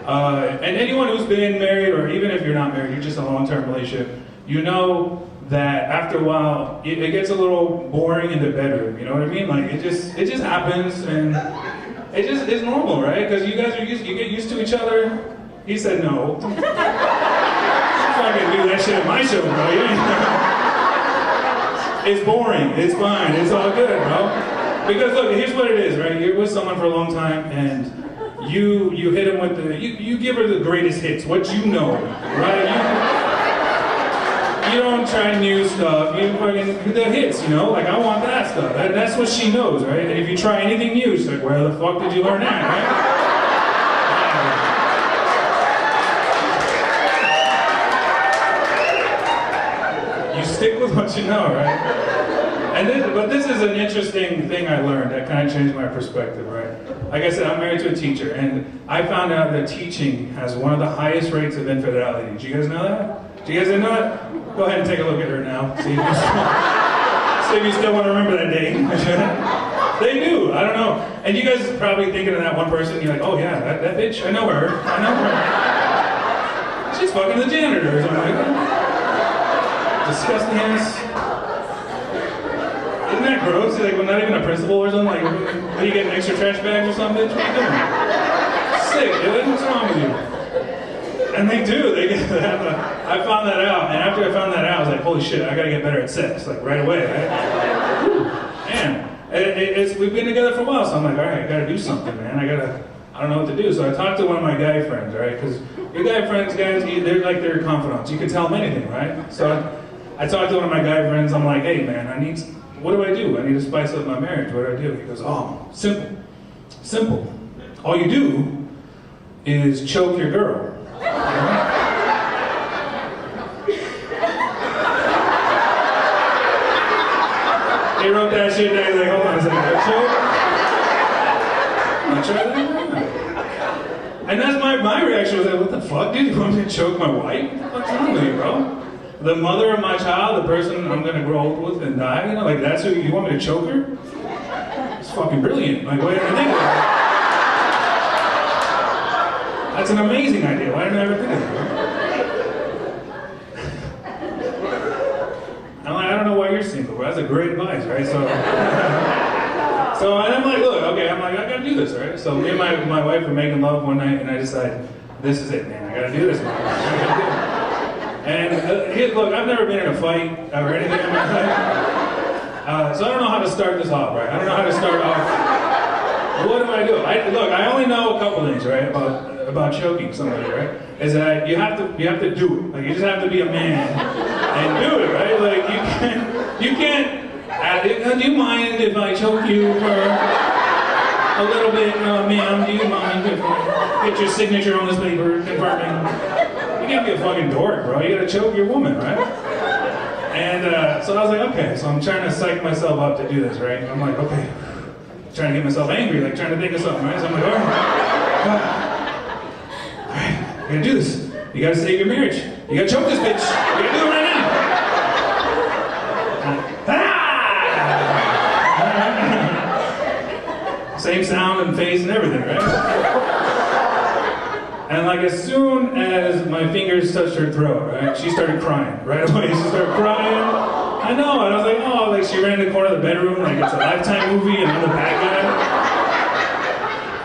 And anyone who's been married, or even if you're not married, you're just in a long-term relationship, you know that after a while, it gets a little boring in the bedroom, you know what I mean? Like, it just happens, and it's normal, right? Because you guys you get used to each other. He said no. I'm not gonna do that shit at my show, bro. It's boring, it's fine, it's all good, bro. Because look, here's what it is, right? You're with someone for a long time, and you hit them with you give her the greatest hits, what you know, right? You don't try new stuff, you fucking, the hits, you know? Like, I want that stuff. That's what she knows, right? And if you try anything new, she's like, where the fuck did you learn that, right? Stick with what you know, right? But this is an interesting thing I learned that kind of changed my perspective, right? Like I said, I'm married to a teacher, and I found out that teaching has one of the highest rates of infidelity. Did you guys know that? Do you guys know that? Go ahead and take a look at her now. See if you still want to remember that day. They do, I don't know. And you guys are probably thinking of that one person, you're like, oh yeah, that bitch, I know her. She's fucking the janitor or something like that. Disgusting ass. Isn't that gross? Like, well, not even a principal or something? Like, what, you getting extra trash bags or something? What are you doing? Sick, dude. What's wrong with you? And they do. I found that out. And after I found that out, I was like, holy shit, I gotta get better at sex. Like, right away, right? Man. We've been together for a while, so I'm like, all right, I gotta do something, man. I don't know what to do. So I talked to one of my guy friends, right? Because your guy friends, guys, they're like their confidants. You can tell them anything, right? So I talked to one of my guy friends. I'm like, hey, man, what do I do? I need to spice up my marriage. What do I do? He goes, oh, simple. Simple. All you do is choke your girl. He wrote that shit down. He's like, hold on a second. Choke? And that's my reaction was like, what the fuck, dude? You want me to choke my wife? What the fuck's wrong with you, bro? The mother of my child, the person I'm gonna grow old with and die, you know, like that's who you want me to choke her? It's fucking brilliant. Like, why didn't I think of that? That's an amazing idea. Why didn't I ever think of that? I'm like, I don't know why you're single, but that's a great advice, right? So and I'm like, look, okay, I'm like, I gotta do this, right? So me and my wife were making love one night, and I decided, this is it, man. I gotta do this, man. And look, I've never been in a fight or anything in my life. So I don't know how to start this off, right? I don't know how to start off. What do I do? Look, I only know a couple things, right, about choking somebody, right? Is that you have to do it. Like, you just have to be a man and do it, right? Like, you can't. Do you mind if I choke you for a little bit, ma'am? Do you mind if I get your signature on this paper confirming? You can't be a fucking dork, bro. You gotta choke your woman, right? And so I was like, okay. So I'm trying to psych myself up to do this, right? I'm like, okay. Trying to get myself angry, like trying to think of something, right? So I'm like, all right, I gotta do this. You gotta save your marriage. You gotta choke this bitch. You gotta do it right now. Same sound and face and everything, right? And like as soon as my fingers touched her throat, right, she started crying right away. She started crying. I know, and I was like, oh, like she ran in the corner of the bedroom like it's a Lifetime movie and I'm the bad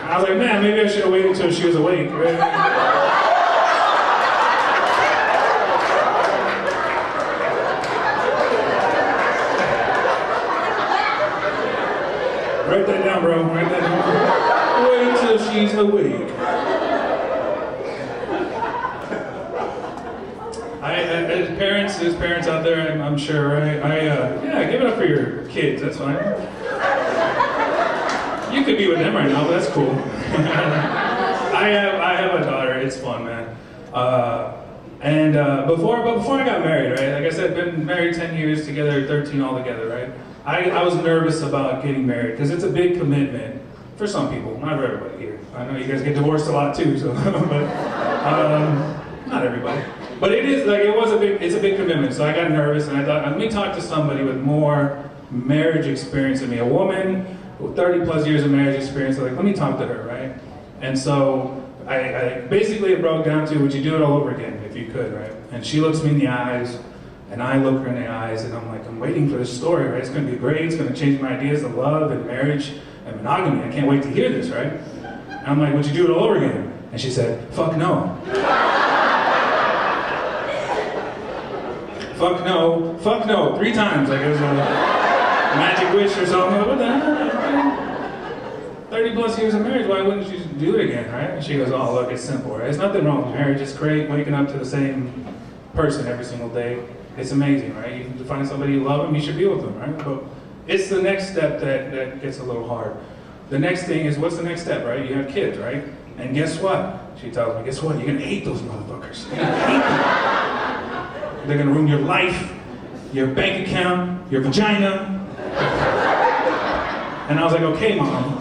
guy. I was like, man, maybe I should have waited until she was awake, right? Write that down, bro. Write that down. Wait till she's awake. There's parents out there, I'm sure, right? Yeah, give it up for your kids, that's fine. You could be with them right now, but that's cool. I have a daughter, it's fun, man. Before I got married, right? Like I said, been married 10 years together, 13 altogether, right? I was nervous about getting married, because it's a big commitment for some people, not for everybody here. I know you guys get divorced a lot too, so, but not everybody. But it's a big commitment, so I got nervous and I thought, let me talk to somebody with more marriage experience than me, a woman with 30 plus years of marriage experience, so like, let me talk to her, right? And so basically it broke down to, would you do it all over again if you could, right? And she looks me in the eyes, and I look her in the eyes, and I'm like, I'm waiting for this story, right? It's gonna be great, it's gonna change my ideas of love and marriage and monogamy. I can't wait to hear this, right? And I'm like, would you do it all over again? And she said, fuck no. Fuck no, 3 times, like it was a magic wish or something. Like, what the hell? 30 plus years of marriage, why wouldn't you do it again, right? And she goes, oh, look, it's simple, right? There's nothing wrong with marriage, it's great waking up to the same person every single day. It's amazing, right? You can find somebody you love them, you should be with them, right? But it's the next step that gets a little hard. The next thing is, what's the next step, right? You have kids, right? And guess what? She tells me, guess what? You're gonna hate those motherfuckers. You're gonna hate them. They're gonna ruin your life, your bank account, your vagina. And I was like, okay, Mom.